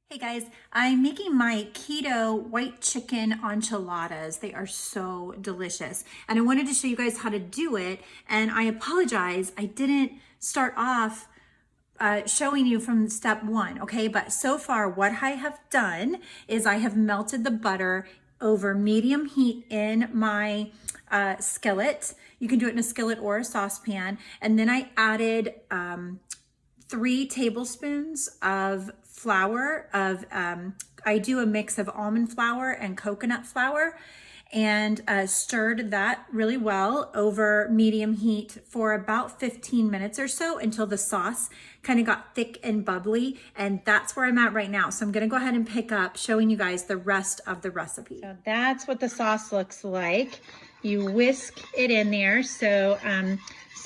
Hey guys, I'm making my keto white chicken enchiladas. They are so delicious. And I wanted to show you guys how to do it. And I apologize, I didn't start off showing you from step one, okay? But so far what I have done is I have melted the butter over medium heat in my skillet. You can do it in a skillet or a saucepan. And then I added 3 tablespoons of flour I do a mix of almond flour and coconut flour, and stirred that really well over medium heat for about 15 minutes or so until the sauce kind of got thick and bubbly. And that's where I'm at right now. So I'm going to go ahead and pick up showing you guys the rest of the recipe. So that's what the sauce looks like. You whisk it in there so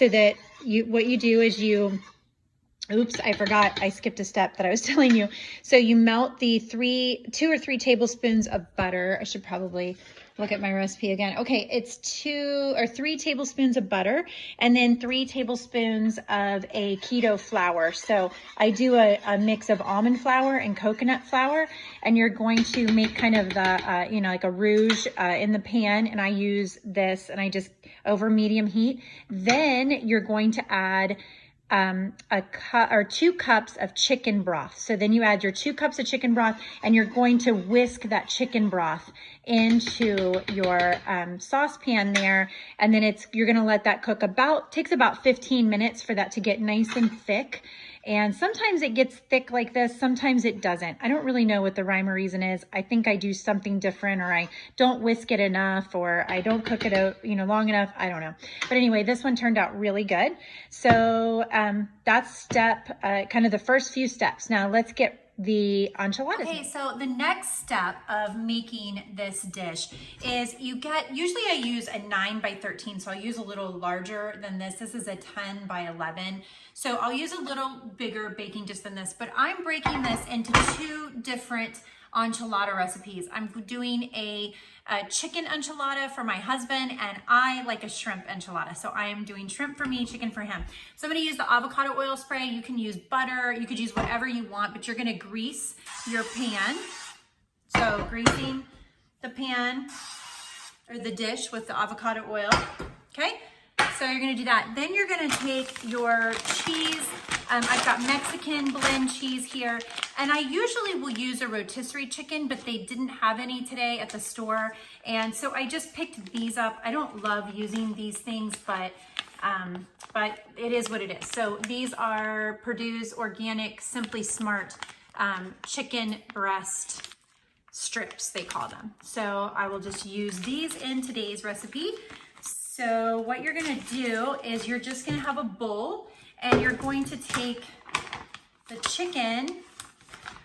that what you do is oops, I forgot. I skipped a step that I was telling you. So you melt the 2 or 3 tablespoons of butter. I should probably look at my recipe again. Okay, it's 2 or 3 tablespoons of butter and then 3 tablespoons of a keto flour. So I do a mix of almond flour and coconut flour, and you're going to make kind of the, like a rouge in the pan. And I use this and I just over medium heat. Then you're going to add a cup or 2 cups of chicken broth. So then you add your 2 cups of chicken broth, and you're going to whisk that chicken broth into your saucepan there. And then you're going to let that cook takes about 15 minutes for that to get nice and thick. And sometimes it gets thick like this, sometimes it doesn't. I don't really know what the rhyme or reason is. I think I do something different, or I don't whisk it enough, or I don't cook it out, long enough. I don't know. But anyway, this one turned out really good. So that's kind of the first few steps. Now let's get the enchiladas. Okay, so the next step of making this dish is usually I use a 9 by 13, so I'll use a little larger than this. This is a 10 by 11. So I'll use a little bigger baking dish than this, but I'm breaking this into 2 different enchilada recipes. I'm doing a chicken enchilada for my husband, and I like a shrimp enchilada. So I am doing shrimp for me, chicken for him. So I'm gonna use the avocado oil spray. You can use butter, you could use whatever you want, but you're gonna grease your pan. So greasing the pan or the dish with the avocado oil, okay? So you're gonna do that. Then you're gonna take your cheese. I've got Mexican blend cheese here, and I usually will use a rotisserie chicken, but they didn't have any today at the store. And so I just picked these up. I don't love using these things, but it is what it is. So these are Purdue's Organic Simply Smart chicken breast strips, they call them. So I will just use these in today's recipe. So what you're gonna do is you're just gonna have a bowl, and you're going to take the chicken,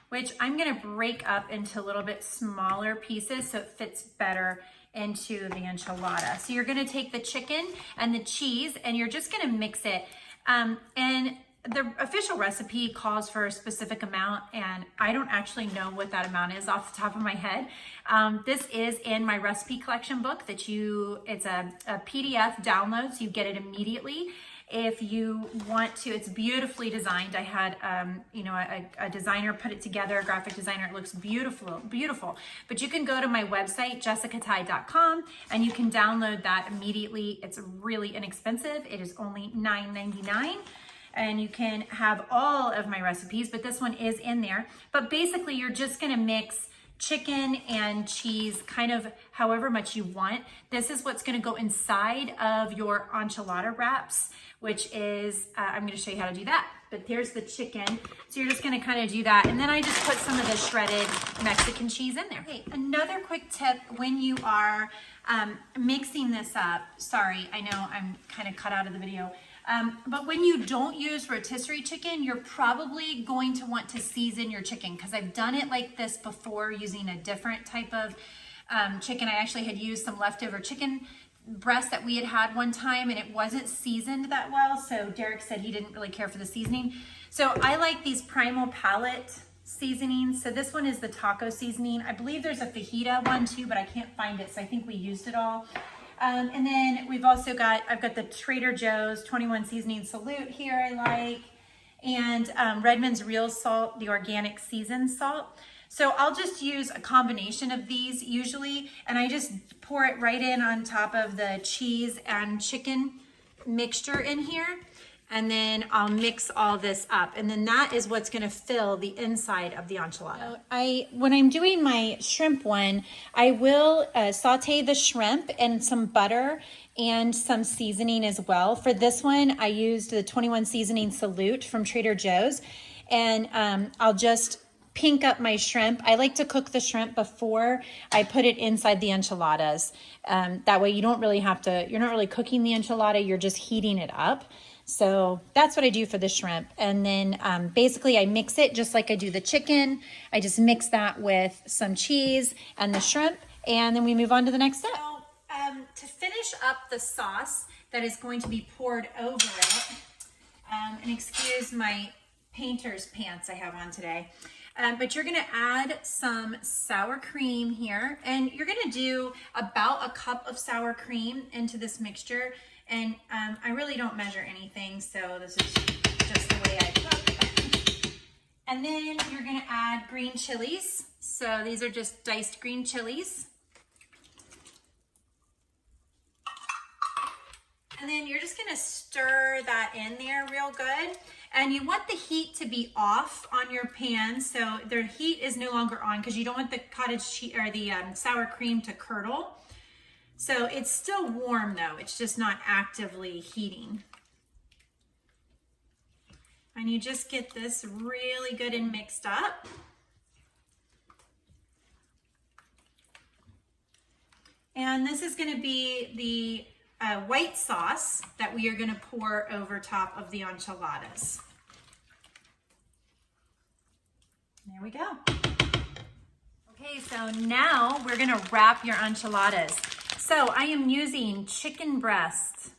which I'm gonna break up into a little bit smaller pieces so it fits better into the enchilada. So you're gonna take the chicken and the cheese, and you're just gonna mix it. And the official recipe calls for a specific amount, and I don't actually know what that amount is off the top of my head. This is in my recipe collection book it's a PDF download, so you get it immediately. If you want to, it's beautifully designed. I had, a designer put it together, a graphic designer. It looks beautiful, beautiful. But you can go to my website, jessicatai.com, and you can download that immediately. It's really inexpensive. It is only $9.99. And you can have all of my recipes, but this one is in there. But basically, you're just gonna mix chicken and cheese kind of however much you want. This is what's gonna go inside of your enchilada wraps, which is, I'm gonna show you how to do that. But here's the chicken. So you're just gonna kind of do that. And then I just put some of the shredded Mexican cheese in there. Okay, another quick tip when you are mixing this up, sorry, I know I'm kind of cut out of the video, but when you don't use rotisserie chicken, you're probably going to want to season your chicken, because I've done it like this before using a different type of chicken. I actually had used some leftover chicken breast that we had one time, and it wasn't seasoned that well. So Derek said he didn't really care for the seasoning. So I like these Primal Palette seasonings. So this one is the taco seasoning. I believe there's a fajita one too, but I can't find it. So I think we used it all. And then I've got the Trader Joe's 21 Seasoning Salute here I like. and Redmond's Real Salt, the organic seasoned salt. So I'll just use a combination of these usually, and I just pour it right in on top of the cheese and chicken mixture in here. And then I'll mix all this up. And then that is what's gonna fill the inside of the enchilada. When I'm doing my shrimp one, I will saute the shrimp in some butter and some seasoning as well. For this one, I used the 21 seasoning Salute from Trader Joe's. And I'll just pink up my shrimp. I like to cook the shrimp before I put it inside the enchiladas. That way you don't really have to, you're not really cooking the enchilada, you're just heating it up. So that's what I do for the shrimp. And then basically I mix it just like I do the chicken. I just mix that with some cheese and the shrimp, and then we move on to the next step. So to finish up the sauce that is going to be poured over it, and excuse my painter's pants I have on today, but you're gonna add some sour cream here, and you're gonna do about a cup of sour cream into this mixture. And I really don't measure anything, so this is just the way I cook. And then you're gonna add green chilies. So these are just diced green chilies. And then you're just gonna stir that in there real good. And you want the heat to be off on your pan, so the heat is no longer on, because you don't want the cottage cheese or the sour cream to curdle. So it's still warm though, it's just not actively heating. And you just get this really good and mixed up. And this is gonna be the white sauce that we are gonna pour over top of the enchiladas. There we go. Okay, so now we're gonna wrap your enchiladas. So I am using chicken breast,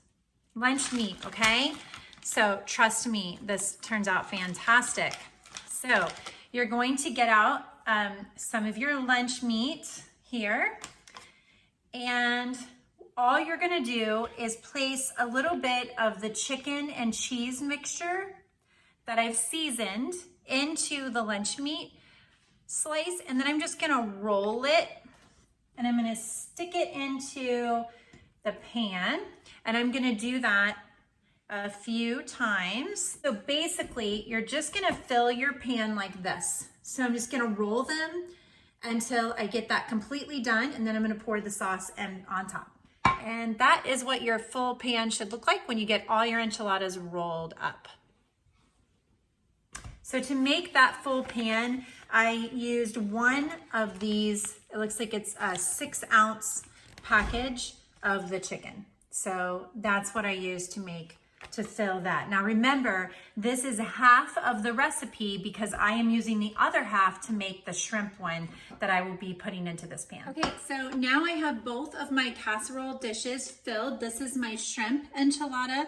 lunch meat, okay? So trust me, this turns out fantastic. So you're going to get out some of your lunch meat here, and all you're gonna do is place a little bit of the chicken and cheese mixture that I've seasoned into the lunch meat slice, and then I'm just gonna roll it, and I'm gonna stick it into the pan, and I'm gonna do that a few times. So basically, you're just gonna fill your pan like this. So I'm just gonna roll them until I get that completely done, and then I'm gonna pour the sauce on top. And that is what your full pan should look like when you get all your enchiladas rolled up. So to make that full pan, I used one of these, it looks like it's a 6-ounce package of the chicken. So that's what I used to fill that. Now remember, this is half of the recipe because I am using the other half to make the shrimp one that I will be putting into this pan. Okay, so now I have both of my casserole dishes filled. This is my shrimp enchilada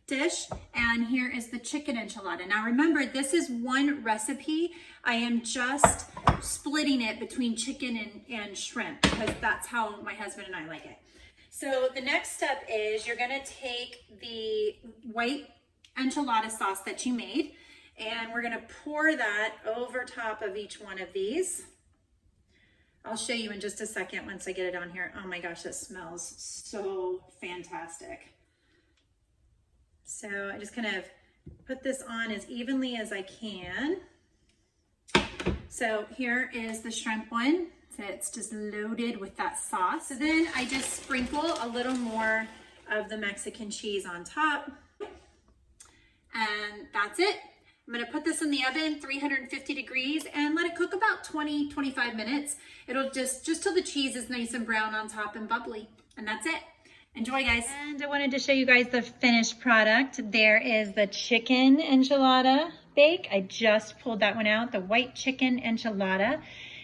dish, and here is the chicken enchilada. Now remember, this is one recipe. I am just splitting it between chicken and shrimp because that's how my husband and I like it. So the next step is you're gonna take the white enchilada sauce that you made, and we're gonna pour that over top of each one of these. I'll show you in just a second once I get it on here. Oh my gosh, it smells so fantastic. So I just kind of put this on as evenly as I can. So here is the shrimp one. So it's just loaded with that sauce. So then I just sprinkle a little more of the Mexican cheese on top. And that's it. I'm gonna put this in the oven, 350 degrees, and let it cook about 20-25 minutes. It'll just till the cheese is nice and brown on top and bubbly. And that's it. Enjoy, guys. And I wanted to show you guys the finished product. There is the chicken enchilada bake. I just pulled that one out, the white chicken enchilada.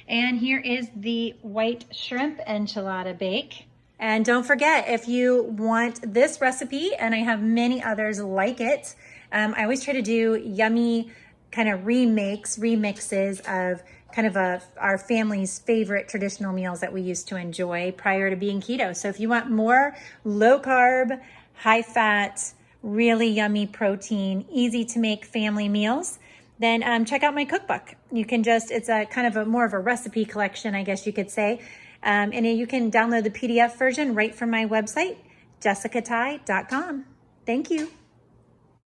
And here is the white shrimp enchilada bake. And don't forget, if you want this recipe, and I have many others like it, I always try to do yummy kind of remixes of kind of our family's favorite traditional meals that we used to enjoy prior to being keto. So if you want more low carb, high fat, really yummy protein, easy to make family meals, then check out my cookbook. You can it's a kind of more of a recipe collection, I guess you could say. And you can download the PDF version right from my website, jessicatai.com. Thank you.